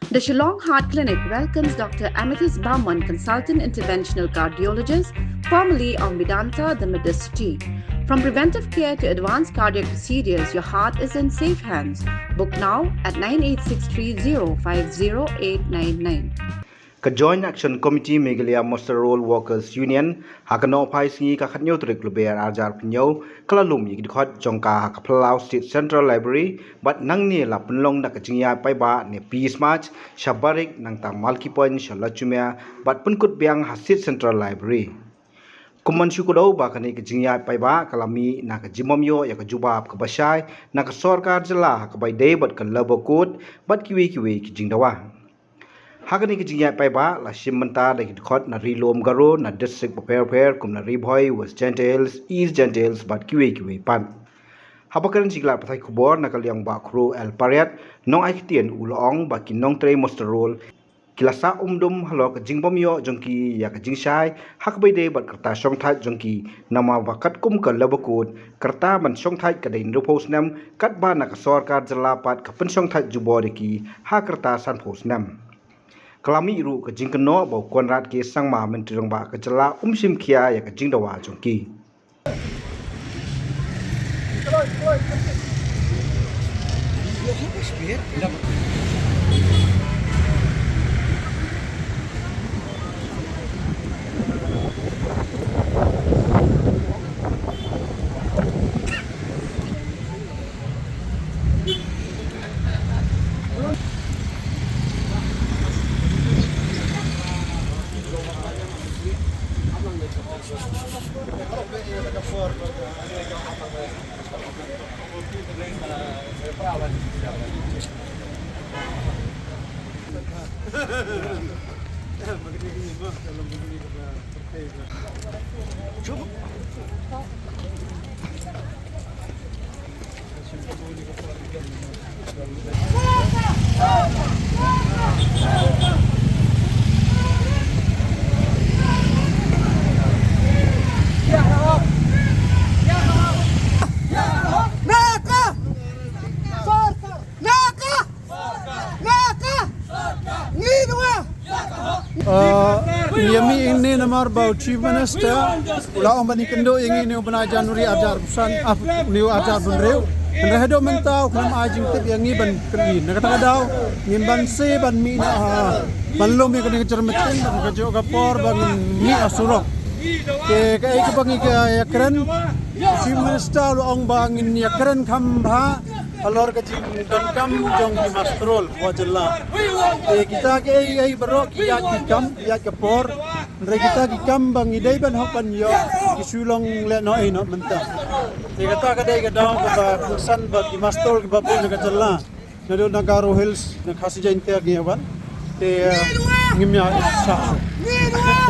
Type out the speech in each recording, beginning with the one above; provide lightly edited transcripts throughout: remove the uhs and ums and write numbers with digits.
The Shillong Heart Clinic welcomes Dr. Amethyst Bauman, consultant interventional cardiologist, formerly of Medanta, the Medicity. From preventive care to advanced cardiac procedures, your heart is in safe hands. Book now at 9863050899. Joint Action Committee Meghalaya Master Roll Workers Union Kynnoh Pynsngew Kynnoh Trik Luber Ajar Pynsngew Kelalum Yikot Jongka Kaplau State Central Library but Nangni Lapunlong Nakajingya Paiba ne Peace March Shabarik Nangtang Malkipon Shalachumia but Punkut Biang Hasit Central Library. Kuman syukudo bakani kejingya paiba kalami nak jimomyo ya kejubab kebasai nak sorkar jelah kebai day bat kan labokut bat kiwi ki Jingdawa. Hakani kejingya paiba la shimenta da kidkot na rilom garo na district prepare kum na riboy was gentiles east gentiles bat kiwi pan. Habakaran jigla patai kubor na kaliang bakru el pariat nong aikitien ulong bakin nong tre mosterol kilasa umdum halo ke jingbomyo jongki ya ke jingsai hakbai de bat kerta songthai jongki nama wakat kum ke labakut kerta man songthai ke dain rupos nam kat ba nak sarkar jelapat ke pen songthai jubodeki ha kerta san pos nam kelami ru ke jingkeno bau konrat ke sangma menteri rongba ke jela Shimkhia ya ke Jingdawa jongki Yami ini namar bau Chief Minister ulah orang Kynnoh yang ini benar Januari ajar pesan new ajar bunreu menrehdo mentau kelam ajing tip yang ini ban kini nak kata dau ngin ban se ban mi ban lom yang kena cermetin ban kejo kapor ban mi asurok ke kai ke bangi ke yakran Chief Minister orang bangin yakran kambha alor ke jingdam jong di mastrol wajalla kita ke ai berok ya kapor kita ki kam bang idai ban hopan yo ki sulong le no ai no mentah kata kadai ka daw ka kursan ba ki mastrol ki bapu na jalla na do nagaro hills na khasi jainte gi ban te ngimya sa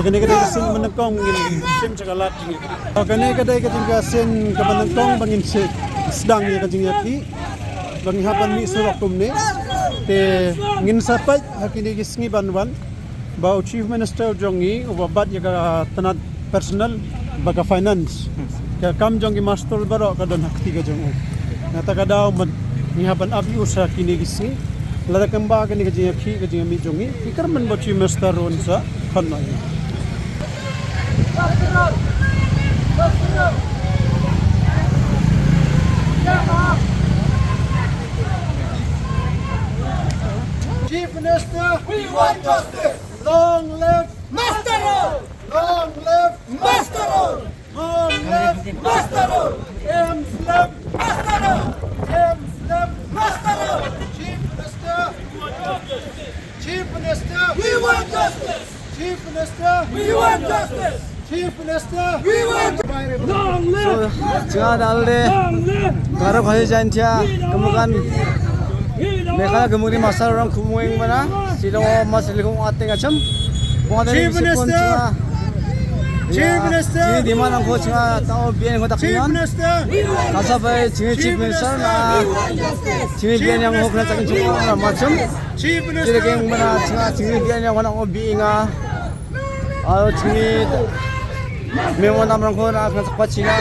kene kadai sin manakong ngin sim chakalat ni kene kadai ka jingga sin ka manakong bangin se sedang ya ka jingya ki bang hapan mi surok tumne te ngin sapai hakini gisngi banwan bau Chief Minister jongi ubabat ya ka tanat personal baga finance ka kam jongi master baro ka don hakti ka jongo nata ka daw man ni hapan abi usa kini gisngi lada kamba ka ni ka jinga ki ka jinga mi jongi ikar man bau Chief Minister ron sa khanna Chief Minister, we want justice. Long live Master Roll. Long live Master Roll. Long live Master Roll. Ems live Master Roll. Ems live Master Roll. Chief Minister, we want justice. Chief Minister, we want justice. Chief Minister, we want justice. Chief Minister, we want long live. Jangan dalde. Karo khasi jantia kemukan Meghalaya gemuri masal orang kumueng mana Shillong masal kung ating acham Chief Minister, Chief Minister, ini di mana aku cuma tahu biar yang tak Chief kenal. Minister, Kasih Chief Minister na biar yang aku nak cakap cuma macam. Chief Jadi Minister, yang mana biar yang aku nak biinga. Memang nama aku nak cakap Cina.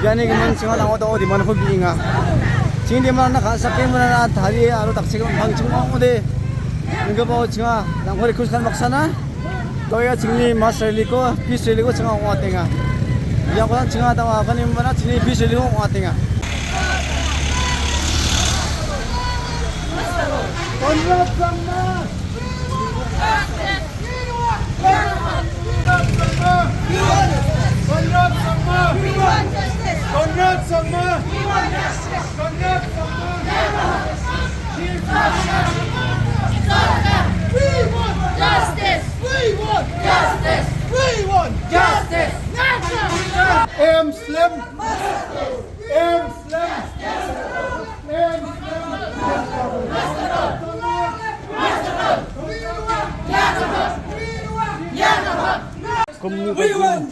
Jadi kemudian cuma nak tahu di mana aku biinga. Cina di mana nak sakit mana nak hari alu tak cakap bang cuma aku deh. Nengko bawa cenga, nang hari kuskan maksana. Kau ya cengni mas reliko, pis reliko cenga orang tengah. Yang kau cenga tahu apa ni mana cengni pis reliko orang tengah. Konrad sama. Konrad sama. Konrad sama. Konrad We want justice! We want justice! We want justice! Em Slim. Em Slim. Em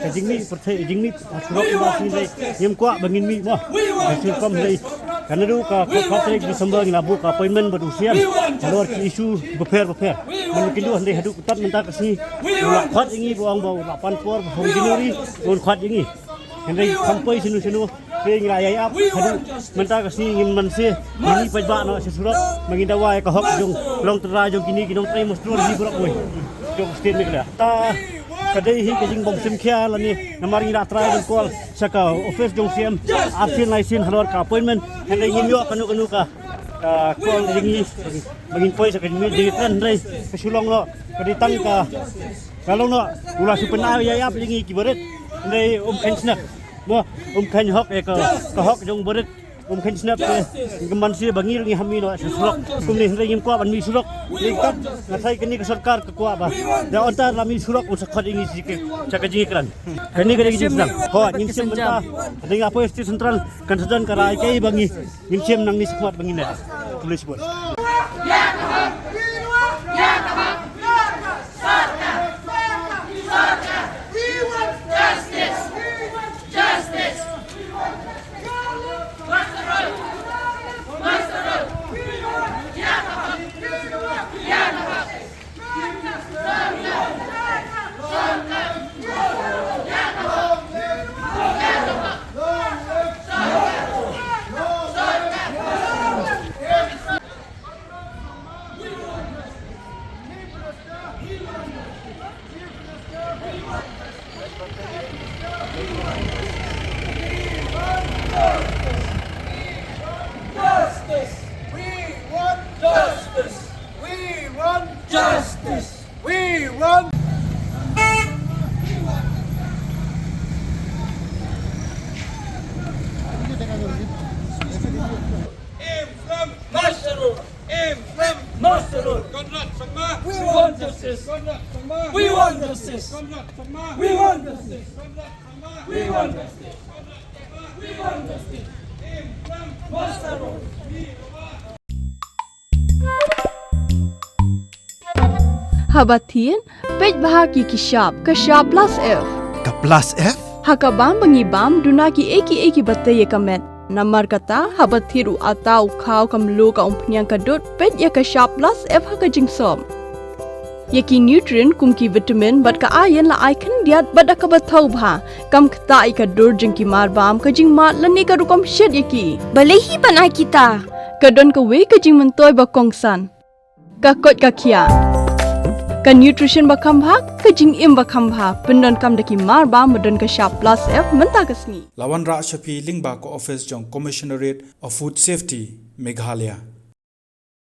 Jingni percaya jingni surat ini saya yang kuat bangin mi mah. Hasil kom saya karena tu kau saya Desember ni labu appointment berusia. Kalau isu beper. Mungkin tu anda haduk ketat minta kesini. Kuat ini buang bau 8 por home January buang kuat ini. Hendak sampai sini saya ngelaya apa haduk minta kesini ingin manusia ini pajak nak sesurat Jingdawa ke hok jong long terajong kini kinong try mesti ni burak boy. Jong state ni kena. Kadai hi kajing bom Shimkhia lani namari nak try dan call saka office jong siam absen license halor ka appointment hendak ingin yo kanu ka call jingi bangin poi saka ni di tren dai ke Shillong lo kadai tang ka kalau no ulah supena ya ap jingi kibaret dai Pynsngew mo kan hok ka hok jong baret Pynsngew geman si bangir ni hami no surok kumni hendai ngim kwa ban mi surok ikat ngasai kini ke sarkar ke kwa ba da ontar lami surok usak khad ingi sike caka jingi kran kini kini jingi ho ngim sim benta dengan apa state central kan sedan karai kai bangi ngim sim nang ni squad bangi ne tulis buat We want justice. We want justice. We want justice. We want justice. We want justice. Habatin, pej bahagi kishap, kashap plus F. Ka plus F? Hakabam bangibam, dunaki eki batay kamet. Namar kata, habathiru atau kau kamlu ka umpnyang kadut, pej ya kashap plus F haka jingsom. Yaki nutrient kumki vitamin bat ka ayan la icon diat bat ka bathau bha kam khta ka dur jingki mar bam ka jing mat lani ka rukom shed yaki balehi banai kita ka don ka we ka jing mentoy ba kongsan ka kot ka khia ka nutrition ba kham bha ka jing im ba kham bha pindon kam daki mar bam modon ka sharp plus F menta kasni Lawan Ra Shafi Lingba ko office jong Commissionerate of Food Safety Meghalaya